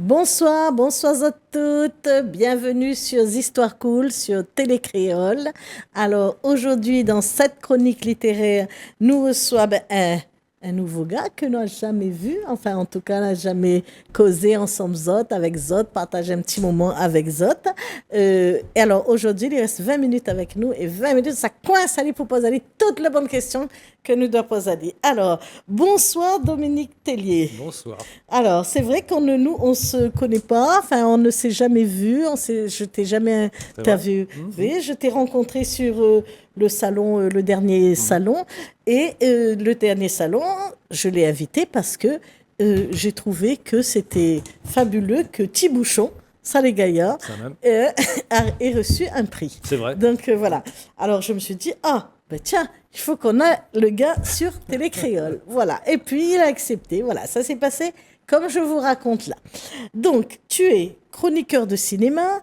Bonsoir, bonsoir à toutes. Bienvenue sur Histoires Cool sur Télé Créole. Alors aujourd'hui, dans cette chronique littéraire, nous reçoivons un nouveau gars que nous n'avons jamais vu. Enfin, en tout cas, n'a jamais causé ensemble Zot, avec Zot, partagé un petit moment avec Zot. Et alors aujourd'hui, il reste 20 minutes avec nous et 20 minutes, ça coince à lui pour poser toutes les bonnes questions que nous devons poser à lui. Alors, bonsoir Dominique Tellier. Bonsoir. Alors, c'est vrai on se connaît pas, enfin, on ne s'est jamais vu, je t'ai jamais interviewé, je t'ai rencontré sur le salon, le dernier salon, et le dernier salon, je l'ai invité parce que j'ai trouvé que c'était fabuleux que Thibouchon, Salé Gaillard, ait reçu un prix. C'est vrai. Donc voilà. Alors je me suis dit, tiens, il faut qu'on ait le gars sur Télé Créole. Voilà. Et puis il a accepté. Voilà, ça s'est passé comme je vous raconte là. Donc, tu es chroniqueur de cinéma,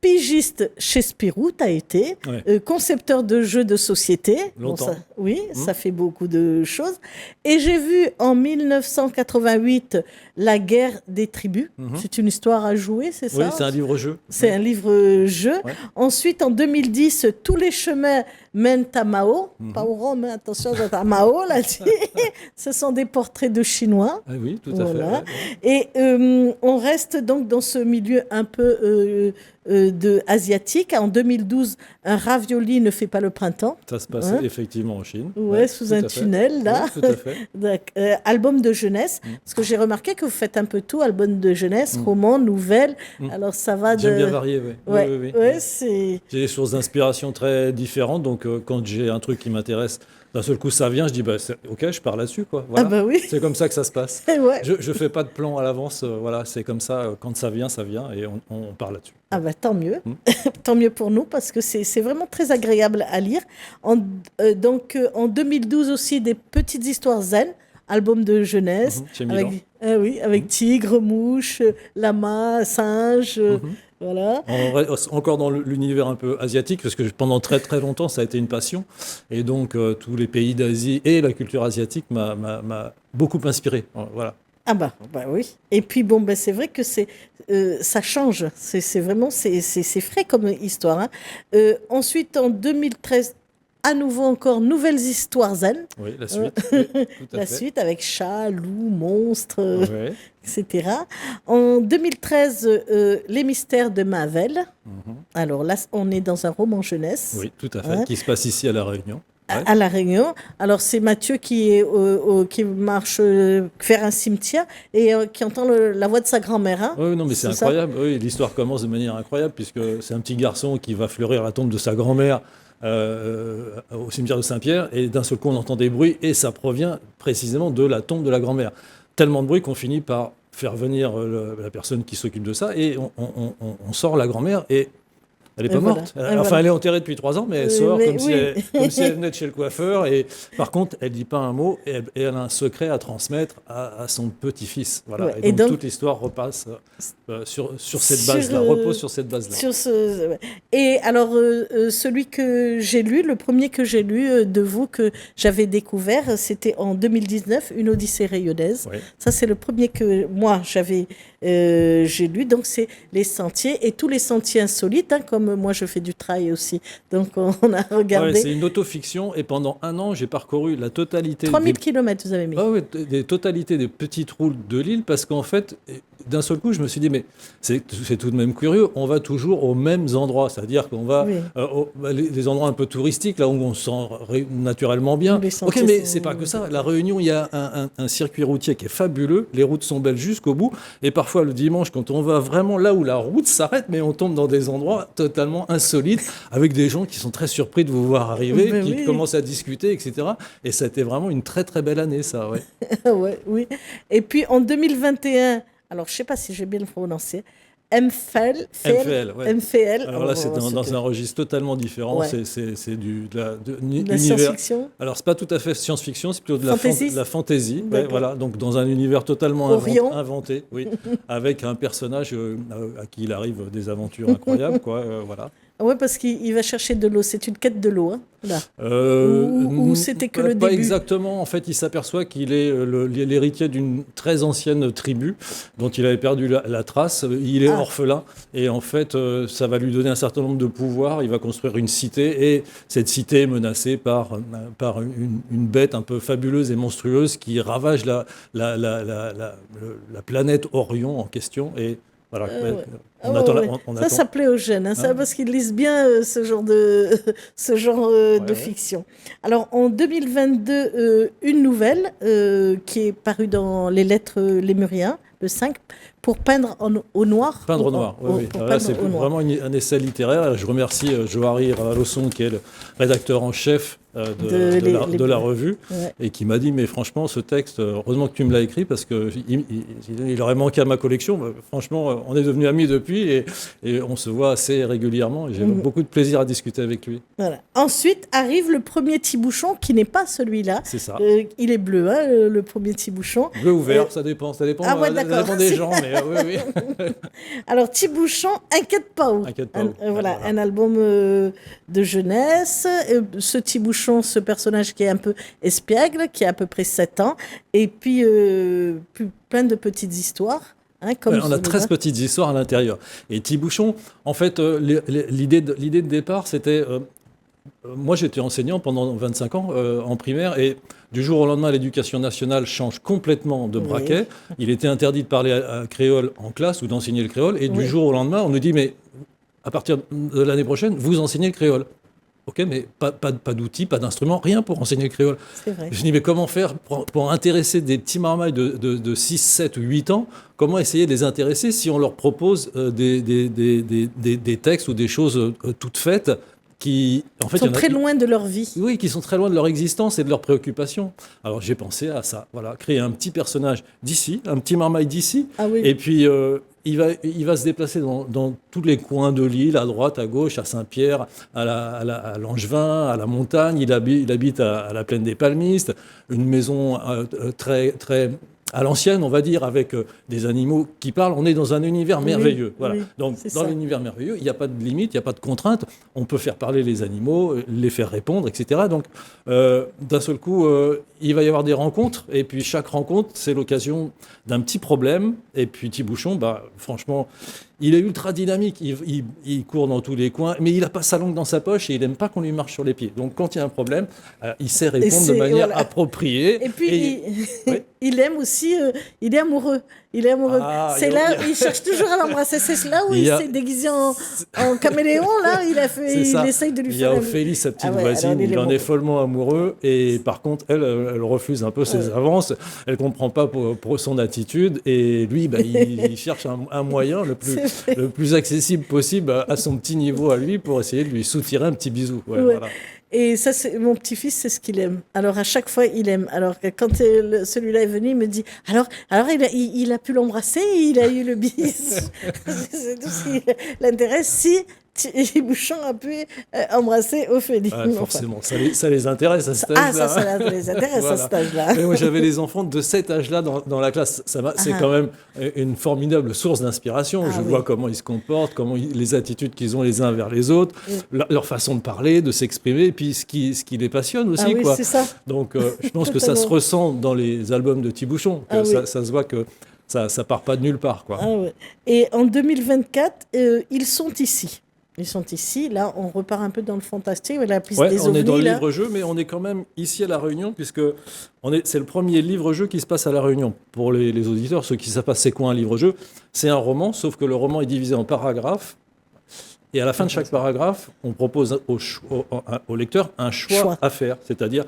pigiste chez Spirou, tu as été, concepteur de jeux de société. Longtemps. Ça fait beaucoup de choses. Et j'ai vu en 1988 La guerre des tribus. C'est une histoire à jouer, c'est ça? Oui, c'est un livre-jeu. C'est un livre-jeu. Ouais. Ensuite, en 2010, Tous les chemins mènent à Mao. Pas au Rome, hein, attention, à Mao, là. Ce sont des portraits de Chinois. Ah oui, tout à fait. Ouais. Et on reste donc dans ce milieu un peu asiatique. En 2012, un ravioli ne fait pas le printemps. Ça se passe effectivement en Chine. Ouais, sous un tunnel, là. Oui, tout à fait. Album de jeunesse. Parce que j'ai remarqué que vous faites un peu tout. Album de jeunesse, roman, nouvelle. Alors, ça va de... J'aime bien varier, oui. Oui. C'est... J'ai des sources d'inspiration très différentes. Donc, quand j'ai un truc qui m'intéresse, d'un seul coup, ça vient, je dis, ok, je pars là-dessus, quoi. Voilà. Ah bah oui. C'est comme ça que ça se passe. Ouais. Je fais pas de plan à l'avance. Voilà, c'est comme ça. Quand ça vient et on part là-dessus. Ah bah tant mieux. Tant mieux pour nous parce que c'est vraiment très agréable à lire. Donc, en 2012 aussi, des petites histoires zen, album de jeunesse. Chez Milan. Avec tigre, mouche, lama, singe... Voilà. Encore dans l'univers un peu asiatique, parce que pendant très très longtemps, ça a été une passion. Et donc, tous les pays d'Asie et la culture asiatique m'a beaucoup inspiré. Voilà. Ah bah oui. Et puis c'est vrai que ça change. C'est vraiment c'est frais comme histoire. Hein. Ensuite, en 2013, à nouveau encore nouvelles histoires zen. Oui, la suite. Oui, tout à la fait. suite avec chat, loup, monstre, etc. En 2013, Les mystères de Mavel. Alors là, on est dans un roman jeunesse. Oui, tout à fait. Qui se passe ici à La Réunion. À La Réunion. Alors, c'est Mathieu qui marche vers un cimetière et qui entend la voix de sa grand-mère. Hein. Oui, non, mais c'est incroyable. Oui, l'histoire commence de manière incroyable puisque c'est un petit garçon qui va fleurir la tombe de sa grand-mère au cimetière de Saint-Pierre et d'un seul coup, on entend des bruits et ça provient précisément de la tombe de la grand-mère. Tellement de bruit qu'on finit par faire venir la personne qui s'occupe de ça et on sort la grand-mère et... Elle n'est pas morte. Elle est enterrée depuis 3 ans, mais elle sort comme si elle venait de chez le coiffeur. Et par contre, elle ne dit pas un mot et elle a un secret à transmettre à son petit-fils. Voilà. Ouais. Et donc, toute l'histoire repasse sur cette base-là, repose sur cette base-là. Et alors, celui que j'ai lu, le premier que j'ai lu de vous, que j'avais découvert, c'était en 2019, Une Odyssée rayonnaise. Oui. Ça, c'est le premier que moi, j'ai lu. Donc, c'est les sentiers et tous les sentiers insolites, hein, comme moi, je fais du trail aussi. Donc, on a regardé. Ouais, c'est une autofiction et pendant 1 an, j'ai parcouru la totalité... 3000 km, vous avez mis. Des totalités des petites routes de l'île parce qu'en fait, d'un seul coup, je me suis dit, mais c'est tout de même curieux, on va toujours aux mêmes endroits. C'est-à-dire qu'on va les endroits un peu touristiques, là où on se sent naturellement bien. Ok, mais c'est pas que ça. La Réunion, il y a un circuit routier qui est fabuleux. Les routes sont belles jusqu'au bout. Et parfois, le dimanche, quand on va vraiment là où la route s'arrête, mais on tombe dans des endroits totalement insolites, avec des gens qui sont très surpris de vous voir arriver, qui commencent à discuter, etc. Et ça a été vraiment une très très belle année, ça. Oui. Et puis en 2021, alors je ne sais pas si j'ai bien le prononcé, MFL. Alors là, c'est dans un registre totalement différent. Ouais. C'est de la science-fiction. Alors, c'est pas tout à fait science-fiction, c'est plutôt de la fantaisie. Voilà, donc dans un univers totalement inventé, avec un personnage à qui il arrive des aventures incroyables, quoi. Voilà. Oui, parce qu'il va chercher de l'eau. C'est une quête de l'eau, hein, là. Ou c'était que le début? Pas exactement. En fait, il s'aperçoit qu'il est l'héritier d'une très ancienne tribu dont il avait perdu la trace. Il est orphelin. Et en fait, ça va lui donner un certain nombre de pouvoirs. Il va construire une cité. Et cette cité est menacée par une bête un peu fabuleuse et monstrueuse qui ravage la planète Orion en question. Et voilà. Ça plaît aux jeunes, hein, ça, parce qu'ils lisent bien ce genre de fiction. Alors, en 2022, une nouvelle qui est parue dans les Lettres Lémuriens, le 5, pour peindre au noir. Peindre au noir, oui. Là, c'est vraiment un essai littéraire. Je remercie Johari Ravaloson, qui est le rédacteur en chef de la revue, et qui m'a dit, mais franchement, ce texte, heureusement que tu me l'as écrit, parce qu'il aurait manqué à ma collection. Franchement, on est devenus amis depuis, et on se voit assez régulièrement. J'ai beaucoup de plaisir à discuter avec lui. Voilà. Ensuite arrive le premier Thibouchon, qui n'est pas celui-là. C'est ça. Il est bleu, hein, le premier Thibouchon. Bleu ou vert, ça dépend des gens. Mais, oui. Alors, Thibouchon, Inquiète pas où. Voilà, un album de jeunesse. Ce Thibouchon, ce personnage qui est un peu espiègle, qui a à peu près 7 ans, et puis plein de petites histoires. Hein, on a 13 petites histoires à l'intérieur. Et Thibouchon, en fait, l'idée de départ, c'était... moi, j'étais enseignant pendant 25 ans en primaire, et du jour au lendemain, l'éducation nationale change complètement de braquet. Il était interdit de parler à créole en classe ou d'enseigner le créole, et du jour au lendemain, on nous dit, mais à partir de l'année prochaine, vous enseignez le créole. Ok, mais pas d'outils, pas d'instruments, rien pour enseigner le créole. C'est vrai. Je dis, mais comment faire pour intéresser des petits marmailles de 6, 7 ou 8 ans? Comment essayer de les intéresser si on leur propose des textes ou des choses toutes faites qui en fait, sont très loin de leur vie. Oui, qui sont très loin de leur existence et de leurs préoccupations. Alors j'ai pensé à ça, voilà, créer un petit personnage d'ici, un petit marmaille d'ici, et puis il va se déplacer dans tous les coins de l'île, à droite, à gauche, à Saint-Pierre, à Langevin, à la montagne. Il habite à la plaine des Palmistes, une maison très, très à l'ancienne, on va dire, avec des animaux qui parlent. On est dans un univers merveilleux. Voilà. Donc, dans l'univers merveilleux, il n'y a pas de limite, il n'y a pas de contrainte. On peut faire parler les animaux, les faire répondre, etc. Donc, d'un seul coup, il va y avoir des rencontres. Et puis, chaque rencontre, c'est l'occasion d'un petit problème. Et puis, Thibouchon, franchement, il est ultra dynamique. Il court dans tous les coins. Mais il n'a pas sa langue dans sa poche et il n'aime pas qu'on lui marche sur les pieds. Donc, quand il y a un problème, il sait répondre de manière appropriée. Et puis, il aime aussi, il est amoureux. Il est amoureux. C'est là où il cherche toujours à l'embrasser. C'est là où il s'est déguisé en caméléon. Là, il essaye de lui faire. Il y a Ophélie, sa petite voisine. Il en est follement amoureux. Et par contre, elle refuse un peu ses avances. Elle ne comprend pas pour son attitude. Et lui, il cherche un moyen le plus accessible possible à son petit niveau à lui pour essayer de lui soutirer un petit bisou. Voilà. Et ça, mon petit-fils, c'est ce qu'il aime. Alors, à chaque fois, il aime. Alors, quand celui-là est venu, il me dit, alors il a pu l'embrasser, il a eu le bis. C'est tout ce qui l'intéresse. Si Thibouchon a pu embrasser Ophélie. Forcément, ça les intéresse à cet âge-là. Ça les intéresse à cet âge-là. Moi, j'avais les enfants de cet âge-là dans la classe. C'est quand même une formidable source d'inspiration. Je vois comment ils se comportent, les attitudes qu'ils ont les uns vers les autres, leur façon de parler, de s'exprimer, et puis ce qui les passionne aussi. C'est ça. Donc, je pense que ça se ressent dans les albums de Thibouchon. Ça se voit que ça part pas de nulle part. Et en 2024, ils sont ici. Ils sont ici. Là, on repart un peu dans le fantastique, la piste des ovnis. On est dans le livre-jeu, mais on est quand même ici à La Réunion, puisque c'est le premier livre-jeu qui se passe à La Réunion. Pour les auditeurs, ceux qui savent pas c'est quoi un livre-jeu, c'est un roman, sauf que le roman est divisé en paragraphes. Et à la fin de chaque paragraphe, on propose au lecteur un choix à faire. C'est-à-dire,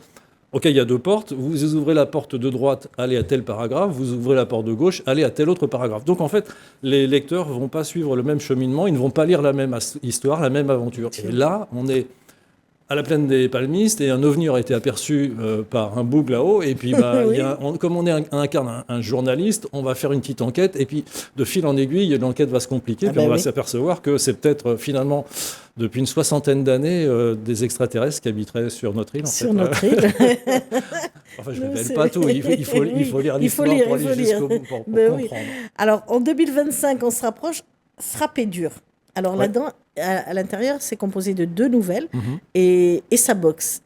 OK, il y a 2 portes. Vous ouvrez la porte de droite, allez à tel paragraphe. Vous ouvrez la porte de gauche, allez à tel autre paragraphe. Donc, en fait, les lecteurs ne vont pas suivre le même cheminement. Ils ne vont pas lire la même histoire, la même aventure. Et là, on est à la plaine des Palmistes et un ovni aurait été aperçu par un bouc là-haut. Et puis, comme on incarne un journaliste, on va faire une petite enquête. Et puis, de fil en aiguille, l'enquête va se compliquer. Puis on va s'apercevoir que c'est peut-être finalement, depuis une 60aine d'années, des extraterrestres qui habiteraient sur notre île. Notre île. Enfin, je ne révèle pas tout. Il faut lire l'histoire pour aller jusqu'au bout, pour comprendre. Alors, en 2025, on se rapproche. Frappé dur. Alors Ouais. là-dedans, à l'intérieur, c'est composé de 2 nouvelles Mhm. et sa box.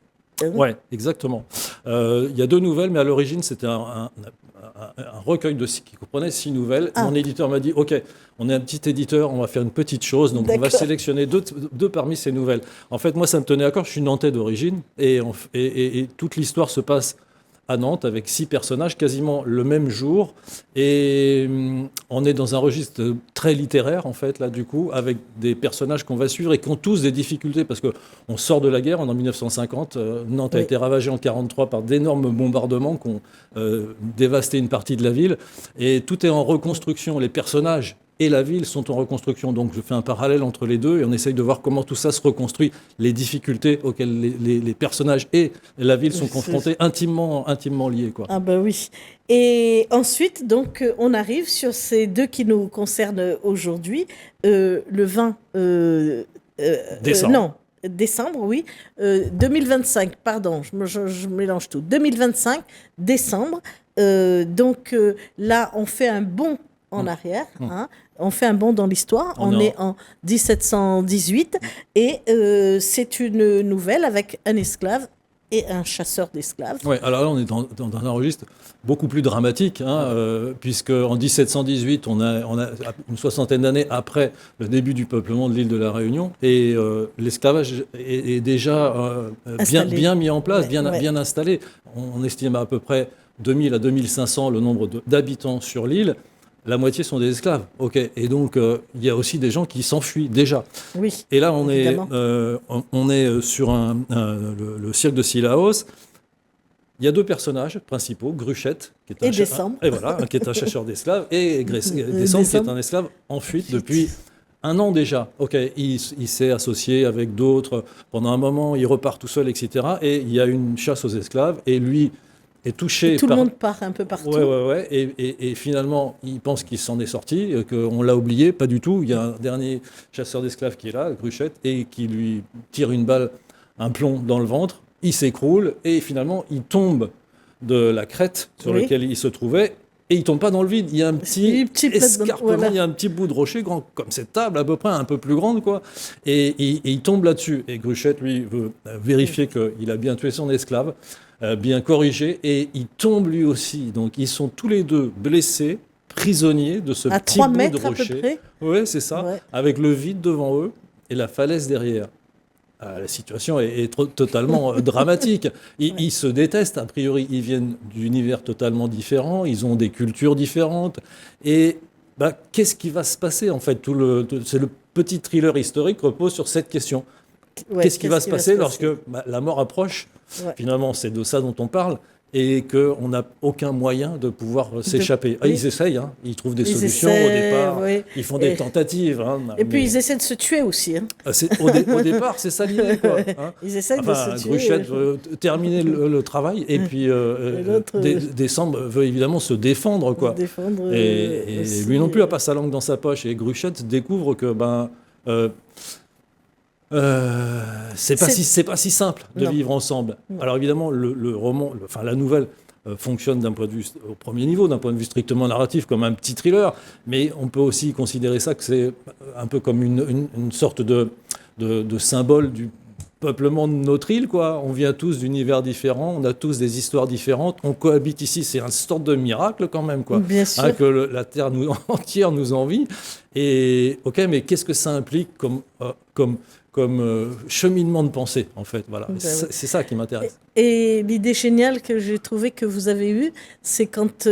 Ouais, exactement. Il y a 2 nouvelles, mais à l'origine, c'était un recueil qui comprenait 6 nouvelles. Ah. Mon éditeur m'a dit, OK, on est un petit éditeur, on va faire une petite chose, donc on va D'accord. sélectionner deux parmi ces nouvelles. En fait, moi, ça me tenait à cœur, je suis nantais d'origine, et toute l'histoire se passe à Nantes avec 6 personnages quasiment le même jour. Et on est dans un registre très littéraire, en fait, là, du coup, avec des personnages qu'on va suivre et qui ont tous des difficultés parce qu'on sort de la guerre, on est en 1950. Nantes a Oui. été ravagée en 1943 par d'énormes bombardements qui ont dévasté une partie de la ville. Et tout est en reconstruction. Les personnages et la ville sont en reconstruction. Donc je fais un parallèle entre les deux et on essaye de voir comment tout ça se reconstruit, les difficultés auxquelles les personnages et la ville sont confrontés, intimement liés, quoi. Ah ben oui. Et ensuite, donc, on arrive sur ces 2 qui nous concernent aujourd'hui. Le 20 Décembre. non, décembre, oui. 2025, pardon, je mélange tout. 2025, décembre. Là, on fait un bond en arrière. Hein. On fait un bond dans l'histoire. On est en 1718 et c'est une nouvelle avec un esclave et un chasseur d'esclaves. Ouais, alors là, on est dans un registre beaucoup plus dramatique, hein, puisque en 1718, on a une soixantaine d'années après le début du peuplement de l'île de la Réunion, et l'esclavage est déjà bien mis en place, bien installé. On estime à peu près 2000 à 2500 le nombre d'habitants sur l'île. La moitié sont des esclaves, ok. Et donc, il y a aussi des gens qui s'enfuient déjà. Oui. Et là, on est sur le cirque de Sillaos. Il y a 2 personnages principaux, Gruchette, qui est qui est un chasseur d'esclaves, et Décembre, qui est un esclave en fuite depuis un an déjà. Ok, il s'est associé avec d'autres pendant un moment, il repart tout seul, etc. Et il y a une chasse aux esclaves, et lui est touché tout le monde part un peu partout. Ouais. Et finalement, il pense qu'il s'en est sorti, qu'on l'a oublié. Pas du tout. Il y a un dernier chasseur d'esclaves qui est là, Gruchette, et qui lui tire une balle, un plomb dans le ventre. Il s'écroule et finalement, il tombe de la crête sur laquelle il se trouvait. Et il tombe pas dans le vide. Il y a un petit escarpement, il y a un petit bout de rocher grand comme cette table, à peu près un peu plus grande, quoi. Et il tombe là-dessus. Et Gruchette, lui, veut vérifier qu'il a bien tué son esclave. Bien corrigé, et il tombe lui aussi. Donc ils sont tous les 2 blessés, prisonniers de ce petit bout de rocher. Oui, c'est ça, avec le vide devant eux et la falaise derrière. La situation est totalement dramatique. Ils se détestent, a priori, ils viennent d'univers totalement différents, ils ont des cultures différentes. Et qu'est-ce qui va se passer, en fait? C'est le petit thriller historique repose sur cette question. Qu'est-ce qui va se passer lorsque la mort approche? Finalement, c'est de ça dont on parle, et qu'on n'a aucun moyen de pouvoir s'échapper. Ils essayent, hein. Ils trouvent des solutions au départ, ils font des tentatives. Hein, et puis ils essaient de se tuer aussi. Hein. Au départ, c'est ça l'idée, quoi. Hein. Ils essayent de se tuer. Gruchette veut terminer le travail, et puis Décembre veut évidemment se défendre, quoi. Et lui non plus n'a pas sa langue dans sa poche, et Gruchette découvre que c'est pas si simple de vivre ensemble. Non. Alors évidemment, le roman, la nouvelle fonctionne d'un point de vue au premier niveau, d'un point de vue strictement narratif, comme un petit thriller, mais on peut aussi considérer ça que c'est un peu comme une sorte de symbole du peuplement de notre île, quoi. On vient tous d'univers différents, on a tous des histoires différentes, on cohabite ici, c'est une sorte de miracle quand même, quoi. Bien sûr. Que la terre entière nous envie. Et ok, mais qu'est-ce que ça implique comme cheminement de pensée, en fait. Voilà. C'est ça qui m'intéresse. Et l'idée géniale que j'ai trouvée que vous avez eue, c'est quand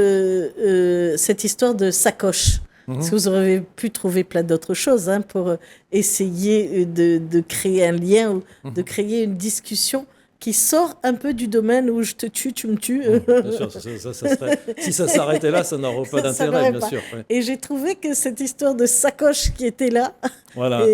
cette histoire de sacoche. Parce que vous auriez pu trouver plein d'autres choses pour essayer de créer un lien ou de créer une discussion qui sort un peu du domaine où je te tue, tu me tues. Bien sûr, ça serait... si ça s'arrêtait là, ça n'aurait pas d'intérêt, bien sûr. Ouais. Et j'ai trouvé que cette histoire de sacoche qui était là... Voilà.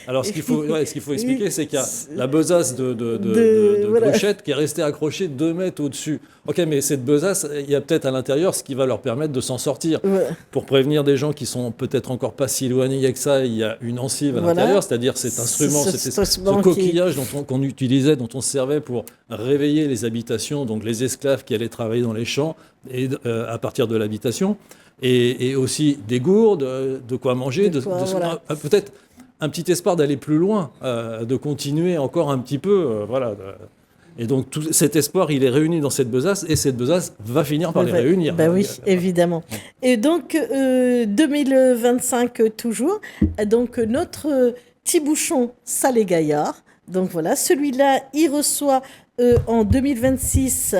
Alors, ce qu'il faut expliquer, c'est qu'il y a la besace de Gruchette qui est restée accrochée 2 mètres au-dessus. Ok, mais cette besace, il y a peut-être à l'intérieur ce qui va leur permettre de s'en sortir. Ouais. Pour prévenir des gens qui sont peut-être encore pas si éloignés que ça, il y a une ensive à l'intérieur, c'est-à-dire cet instrument, ce coquillage qu'on utilisait, dont on se servait pour réveiller les habitations, donc les esclaves qui allaient travailler dans les champs et à partir de l'habitation. Et aussi des gourdes, de quoi manger, peut-être un petit espoir d'aller plus loin, de continuer encore un petit peu, voilà. Et donc tout cet espoir, il est réuni dans cette besace, et cette besace va finir par les réunir. Ben oui, évidemment. Et donc 2025 toujours. Donc notre petit bouchon Salé Gaillard. Donc voilà, celui-là, il reçoit en 2026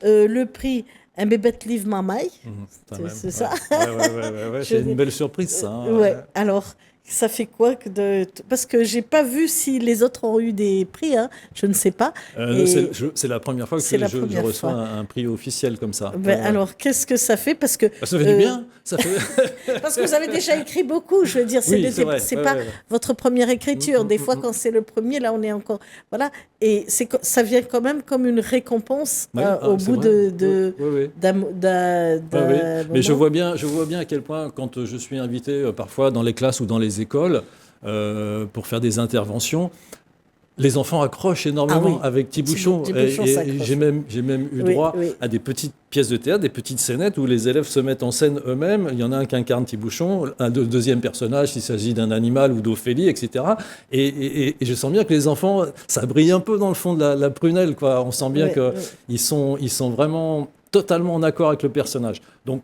le prix Un bébé livre mamaille. C'est ça. Ouais. C'est une belle surprise, ça. Hein. Ouais. Alors, ça fait quoi parce que j'ai pas vu si les autres ont eu des prix, hein. Je ne sais pas. C'est la première fois que je reçois un prix officiel comme ça. Alors, qu'est-ce que ça fait? Parce que ça fait du bien. Ça fait... parce que vous avez déjà écrit beaucoup. Je veux dire, c'est pas votre première écriture. Des fois, quand c'est le premier, là, on est encore voilà. Et ça vient quand même comme une récompense au bout d'un Mais je vois bien à quel point, quand je suis invité parfois dans les classes ou dans les écoles pour faire des interventions, les enfants accrochent énormément avec Thibouchon. J'ai même eu droit à des petites pièces de théâtre, des petites scénettes où les élèves se mettent en scène eux-mêmes. Il y en a un qui incarne Thibouchon, un deuxième personnage s'il s'agit d'un animal ou d'Ophélie, etc. Et je sens bien que les enfants, ça brille un peu dans le fond de la prunelle, quoi. On sent bien qu'ils sont vraiment totalement en accord avec le personnage. Donc,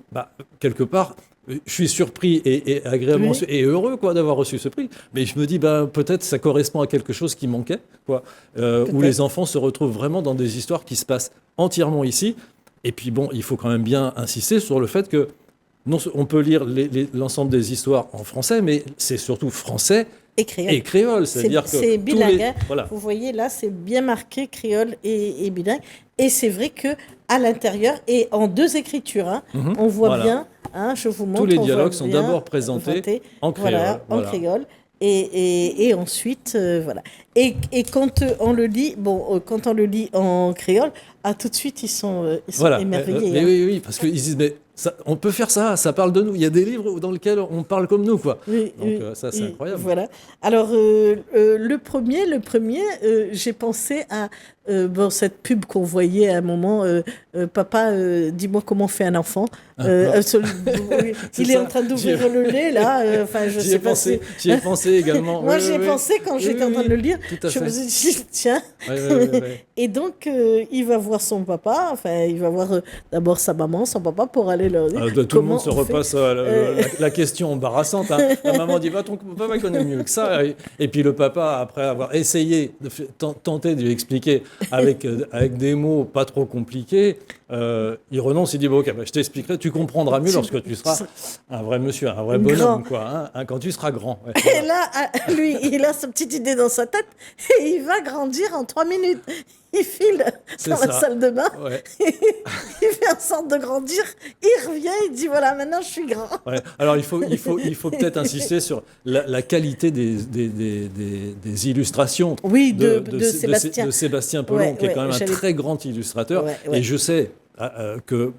quelque part, je suis surpris et agréablement et heureux d'avoir reçu ce prix. Mais je me dis, peut-être ça correspond à quelque chose qui manquait, où les enfants se retrouvent vraiment dans des histoires qui se passent entièrement ici. Et puis bon, il faut quand même bien insister sur le fait que on peut lire l'ensemble des histoires en français, mais c'est surtout français et créole. C'est-à-dire que c'est bilingue. Vous voyez là, c'est bien marqué créole et bilingue. Et c'est vrai que à l'intérieur et en deux écritures, on voit bien. Je vous montre. Tous les dialogues sont d'abord présentés en créole. En créole. Et ensuite, voilà. Et quand on le lit, quand on le lit en créole, tout de suite, ils sont émerveillés. Oui, parce qu'ils disent, mais on peut faire ça, ça parle de nous. Il y a des livres dans lesquels on parle comme nous, quoi. Donc ça, c'est incroyable. Voilà. Alors, le premier, j'ai pensé à cette pub qu'on voyait à un moment. Papa, dis-moi comment on fait un enfant. Il est en train d'ouvrir le lait, là. J'y ai pensé également. Moi, j'y ai pensé quand j'étais en train de le lire. Je me suis dit, tiens. Et donc, il va voir son papa. Il va voir d'abord sa maman, son papa, pour aller leur dire. Tout le monde se repasse la question embarrassante. Hein. La maman dit, ton papa connaît mieux que ça. Et puis le papa, après avoir essayé de tenter de lui expliquer avec des mots pas trop compliqués, il renonce, il dit je t'expliquerai, tu comprendras mieux lorsque tu seras un vrai monsieur, un vrai bonhomme, quand tu seras grand. Ouais. Et là, lui, il a sa petite idée dans sa tête et il va grandir en 3 minutes. Il file dans la salle de bain, il fait en sorte de grandir, il revient, il dit voilà, maintenant je suis grand. Ouais. Alors il faut peut-être insister sur la qualité des illustrations de Sébastien Peulon, qui est quand même un très grand illustrateur. Et je sais que,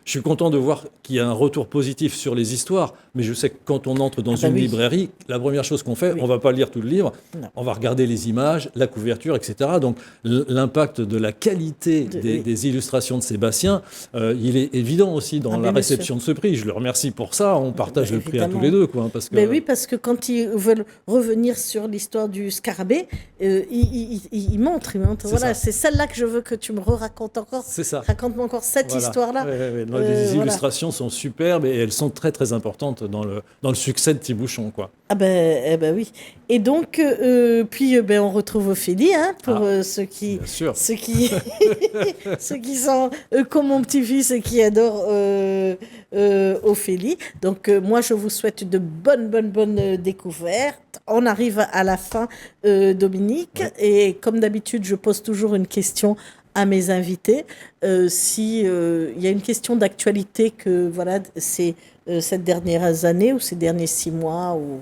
je suis content de voir qu'il y a un retour positif sur les histoires, mais je sais que quand on entre dans une librairie, la première chose qu'on fait, on ne va pas lire tout le livre, on va regarder les images, la couverture, etc. Donc l'impact de la qualité des illustrations de Sébastien, il est évident aussi dans la réception de ce prix. Je le remercie pour ça, on partage le prix à tous les deux. Parce que quand ils veulent revenir sur l'histoire du scarabée, ils montrent. Voilà, c'est celle-là que je veux que tu me racontes encore. C'est ça. Raconte-moi encore cette histoire-là. Les illustrations sont superbes et elles sont très très importantes dans le succès de Thibouchon, quoi. Oui. Et donc puis on retrouve Ophélie, pour ceux qui sont comme mon petit-fils et qui adorent Ophélie. Donc moi je vous souhaite de bonnes découvertes. On arrive à la fin, Dominique, et comme d'habitude je pose toujours une question à mes invités. Si il y a une question d'actualité que c'est ces dernières années ou ces derniers 6 mois ou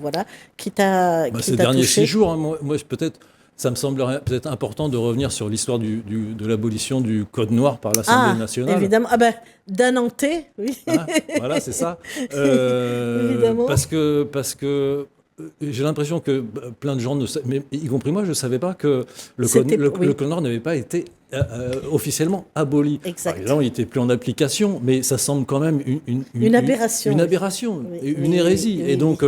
qui t'a ces derniers touché. 6 jours, moi peut-être ça me semblerait peut-être important de revenir sur l'histoire de l'abolition du Code noir par l'Assemblée nationale. Évidemment. D'un Nantais, oui. Voilà, c'est ça. Évidemment. Parce que j'ai l'impression que plein de gens, mais y compris moi, je ne savais pas que le Code noir n'avait pas été officiellement aboli. Évidemment, il n'était plus en application, mais ça semble quand même une aberration. Une aberration, une hérésie. Et donc,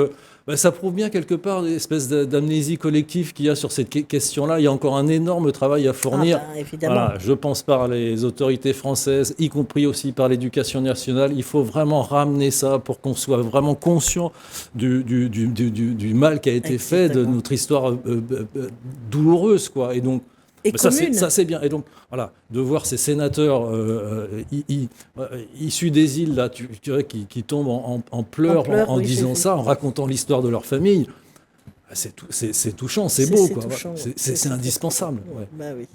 Ça prouve bien quelque part l'espèce d'amnésie collective qu'il y a sur cette question-là. Il y a encore un énorme travail à fournir. Évidemment. Voilà, je pense par les autorités françaises, y compris aussi par l'éducation nationale. Il faut vraiment ramener ça pour qu'on soit vraiment conscient du mal qui a été fait, de notre histoire douloureuse, quoi. Et donc, et ça c'est bien. Et donc, voilà, de voir ces sénateurs issus des îles, là, qui tombent en pleurs en oui, disant ça, en racontant l'histoire de leur famille, c'est touchant, c'est beau, quoi. C'est indispensable. Ouais. Bah oui.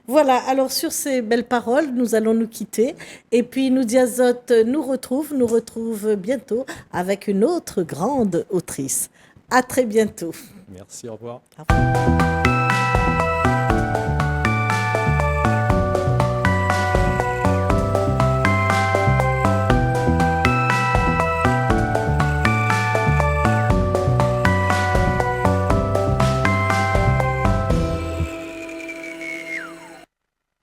Voilà, alors sur ces belles paroles, nous allons nous quitter. Et puis, Noudia Zot nous retrouve bientôt avec une autre grande autrice. À très bientôt. Merci, au revoir. Au revoir.